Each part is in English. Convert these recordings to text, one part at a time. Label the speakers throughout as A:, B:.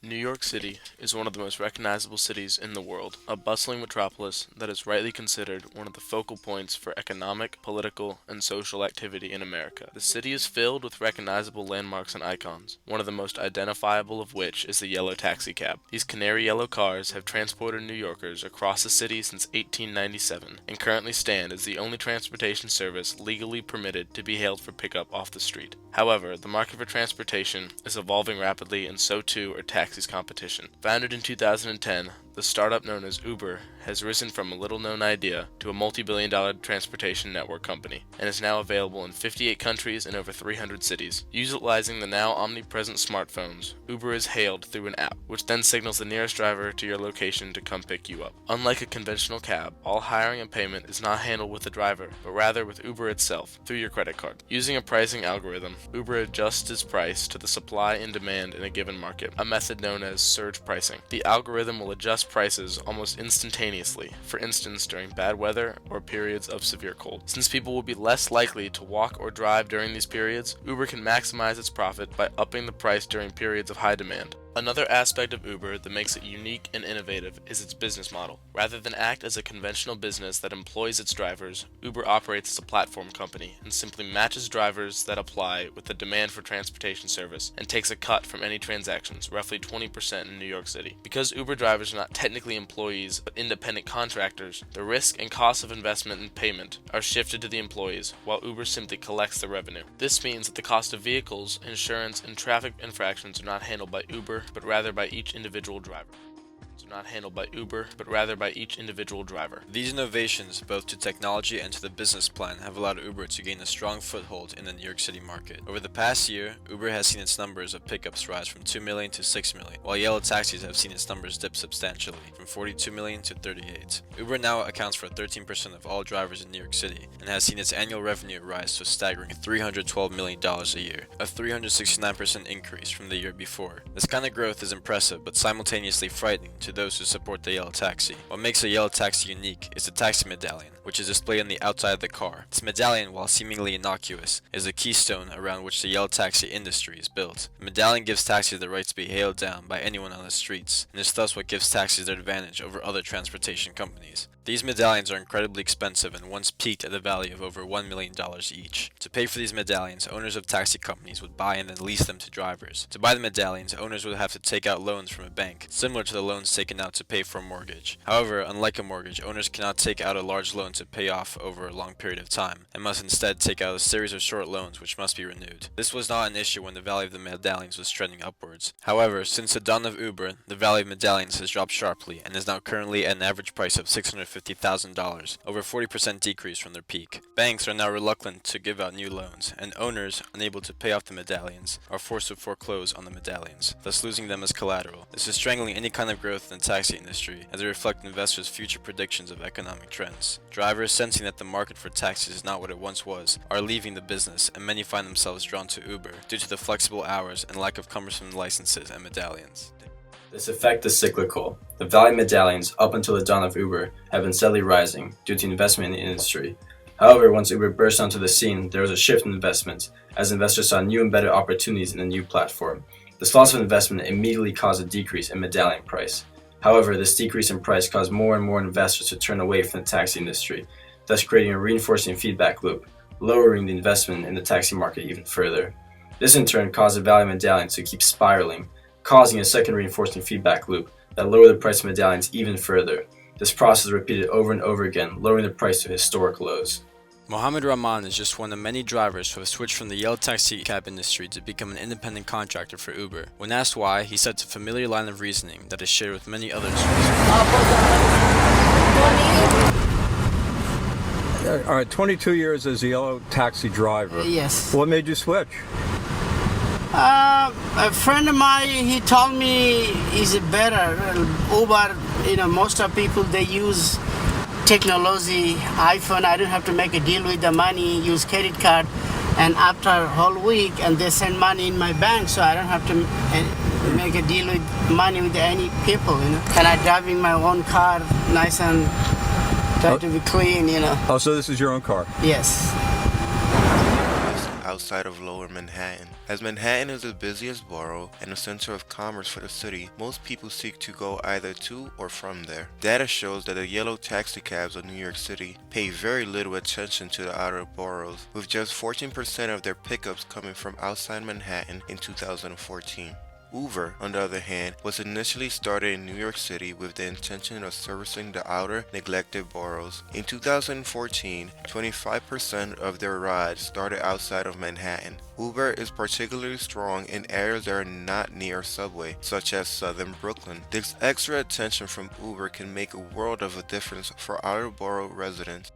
A: New York City is one of the most recognizable cities in the world, a bustling metropolis that is rightly considered one of the focal points for economic, political, and social activity in America. The city is filled with recognizable landmarks and icons, one of the most identifiable of which is the yellow taxicab. These canary yellow cars have transported New Yorkers across the city since 1897 and currently stand as the only transportation service legally permitted to be hailed for pickup off the street. However, the market for transportation is evolving rapidly, and so too are taxis competition. Founded in 2010, the startup known as Uber has risen from a little-known idea to a multi-billion-dollar transportation network company, and is now available in 58 countries and over 300 cities. Utilizing the now omnipresent smartphones, Uber is hailed through an app, which then signals the nearest driver to your location to come pick you up. Unlike a conventional cab, all hiring and payment is not handled with the driver, but rather with Uber itself, through your credit card. Using a pricing algorithm, Uber adjusts its price to the supply and demand in a given market, a method known as surge pricing. The algorithm will adjust prices almost instantaneously, for instance during bad weather or periods of severe cold. Since people will be less likely to walk or drive during these periods, Uber can maximize its profit by upping the price during periods of high demand. Another aspect of Uber that makes it unique and innovative is its business model. Rather than act as a conventional business that employs its drivers, Uber operates as a platform company and simply matches drivers that apply with the demand for transportation service and takes a cut from any transactions, roughly 20% in New York City. Because Uber drivers are not technically employees but independent contractors, the risk and cost of investment and payment are shifted to the employees, while Uber simply collects the revenue. This means that the cost of vehicles, insurance, and traffic infractions are not handled by Uber, but rather by each individual driver.
B: These innovations, both to technology and to the business plan, have allowed Uber to gain a strong foothold in the New York City market. Over the past year, Uber has seen its numbers of pickups rise from 2 million to 6 million, while yellow taxis have seen its numbers dip substantially, from 42 million to 38. Uber now accounts for 13% of all drivers in New York City, and has seen its annual revenue rise to a staggering $312 million a year, a 369% increase from the year before. This kind of growth is impressive, but simultaneously frightening to those who support the yellow taxi. What makes a yellow taxi unique is the taxi medallion, which is displayed on the outside of the car. This medallion, while seemingly innocuous, is the keystone around which the yellow taxi industry is built. The medallion gives taxis the right to be hailed down by anyone on the streets, and is thus what gives taxis their advantage over other transportation companies. These medallions are incredibly expensive and once peaked at a value of over $1 million each. To pay for these medallions, owners of taxi companies would buy and then lease them to drivers. To buy the medallions, owners would have to take out loans from a bank, similar to the loans taken out to pay for a mortgage. However, unlike a mortgage, owners cannot take out a large loan to pay off over a long period of time, and must instead take out a series of short loans which must be renewed. This was not an issue when the value of the medallions was trending upwards. However, since the dawn of Uber, the value of medallions has dropped sharply and is now currently at an average price of $650,000, over 40% decrease from their peak. Banks are now reluctant to give out new loans, and owners, unable to pay off the medallions, are forced to foreclose on the medallions, thus losing them as collateral. This is strangling any kind of growth in the taxi industry, as it reflects investors' future predictions of economic trends. Drivers, sensing that the market for taxis is not what it once was, are leaving the business, and many find themselves drawn to Uber due to the flexible hours and lack of cumbersome licenses and medallions.
C: This effect is cyclical. The value of medallions, up until the dawn of Uber, have been steadily rising due to investment in the industry. However, once Uber burst onto the scene, there was a shift in investment, as investors saw new and better opportunities in the new platform. This loss of investment immediately caused a decrease in medallion price. However, this decrease in price caused more and more investors to turn away from the taxi industry, thus creating a reinforcing feedback loop, lowering the investment in the taxi market even further. This in turn caused the value of medallions to keep spiraling, causing a second reinforcing feedback loop that lowered the price of medallions even further. This process is repeated over and over again, lowering the price to historic lows.
B: Mohammed Rahman is just one of many drivers who have switched from the yellow taxi cab industry to become an independent contractor for Uber. When asked why, he cites a familiar line of reasoning that is shared with many others.
D: All right, 22 years as a yellow taxi driver.
E: Yes.
D: What made you switch?
E: A friend of mine, he told me is better. Uber, most of people, they use technology, iPhone. I don't have to make a deal with the money, use credit card, and after a whole week, and they send money in my bank, so I don't have to make a deal with money with any people, And I'm driving my own car, nice and try to be clean,
D: Oh, so this is your own car?
E: Yes.
F: outside of Lower Manhattan. As Manhattan is the busiest borough and a center of commerce for the city, most people seek to go either to or from there. Data shows that the yellow taxicabs of New York City pay very little attention to the outer boroughs, with just 14% of their pickups coming from outside Manhattan in 2014. Uber, on the other hand, was initially started in New York City with the intention of servicing the outer, neglected boroughs. In 2014, 25% of their rides started outside of Manhattan. Uber is particularly strong in areas that are not near a subway, such as southern Brooklyn. This extra attention from Uber can make a world of a difference for outer borough residents.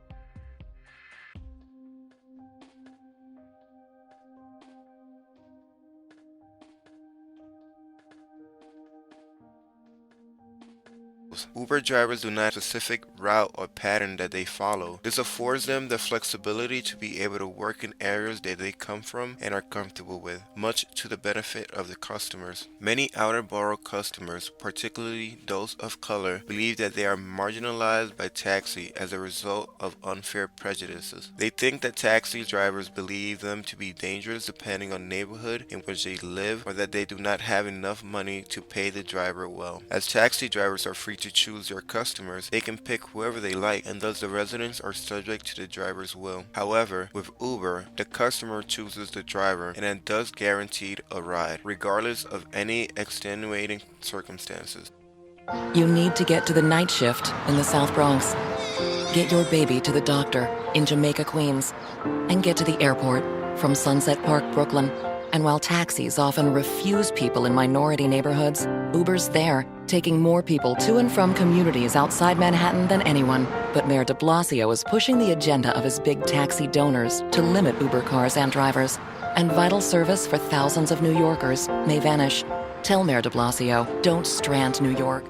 F: Uber drivers do not have a specific route or pattern that they follow. This affords them the flexibility to be able to work in areas that they come from and are comfortable with, much to the benefit of the customers. Many outer borough customers, particularly those of color, believe that they are marginalized by taxi as a result of unfair prejudices. They think that taxi drivers believe them to be dangerous depending on neighborhood in which they live, or that they do not have enough money to pay the driver well. As taxi drivers are free to choose their customers, they can pick whoever they like, and thus the residents are subject to the driver's will. However, with Uber, the customer chooses the driver and then thus guaranteed a ride, regardless of any extenuating circumstances.
G: You need to get to the night shift in the South Bronx. Get your baby to the doctor in Jamaica, Queens. And get to the airport from Sunset Park, Brooklyn. And while taxis often refuse people in minority neighborhoods, Uber's there, taking more people to and from communities outside Manhattan than anyone. But Mayor de Blasio is pushing the agenda of his big taxi donors to limit Uber cars and drivers. And vital service for thousands of New Yorkers may vanish. Tell Mayor de Blasio, don't strand New York.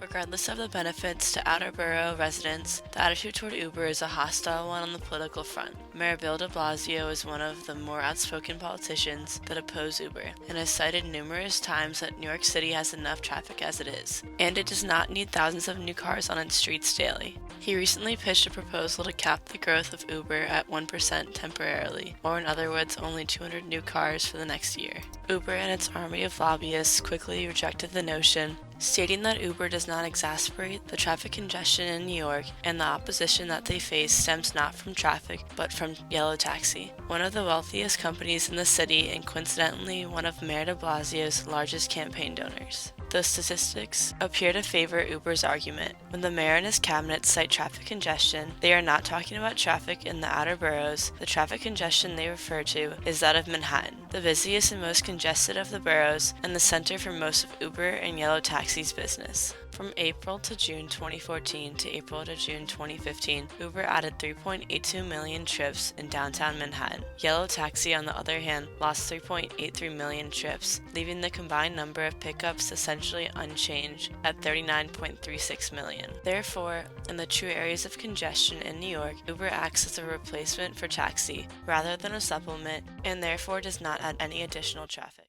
H: Regardless of the benefits to outer borough residents, the attitude toward Uber is a hostile one on the political front. Mayor Bill de Blasio is one of the more outspoken politicians that oppose Uber, and has cited numerous times that New York City has enough traffic as it is, and it does not need thousands of new cars on its streets daily. He recently pitched a proposal to cap the growth of Uber at 1% temporarily, or in other words, only 200 new cars for the next year. Uber and its army of lobbyists quickly rejected the notion, stating that Uber does not exasperate the traffic congestion in New York, and the opposition that they face stems not from traffic, but from Yellow Taxi, one of the wealthiest companies in the city and coincidentally one of Mayor de Blasio's largest campaign donors. The statistics appear to favor Uber's argument. When the mayor and his cabinet cite traffic congestion, they are not talking about traffic in the outer boroughs. The traffic congestion they refer to is that of Manhattan, the busiest and most congested of the boroughs, and the center for most of Uber and Yellow Taxi's business. From April to June 2014 to April to June 2015, Uber added 3.82 million trips in downtown Manhattan. Yellow Taxi, on the other hand, lost 3.83 million trips, leaving the combined number of pickups essentially unchanged at 39.36 million. Therefore, in the true areas of congestion in New York, Uber acts as a replacement for taxi rather than a supplement, and therefore does not add any additional traffic.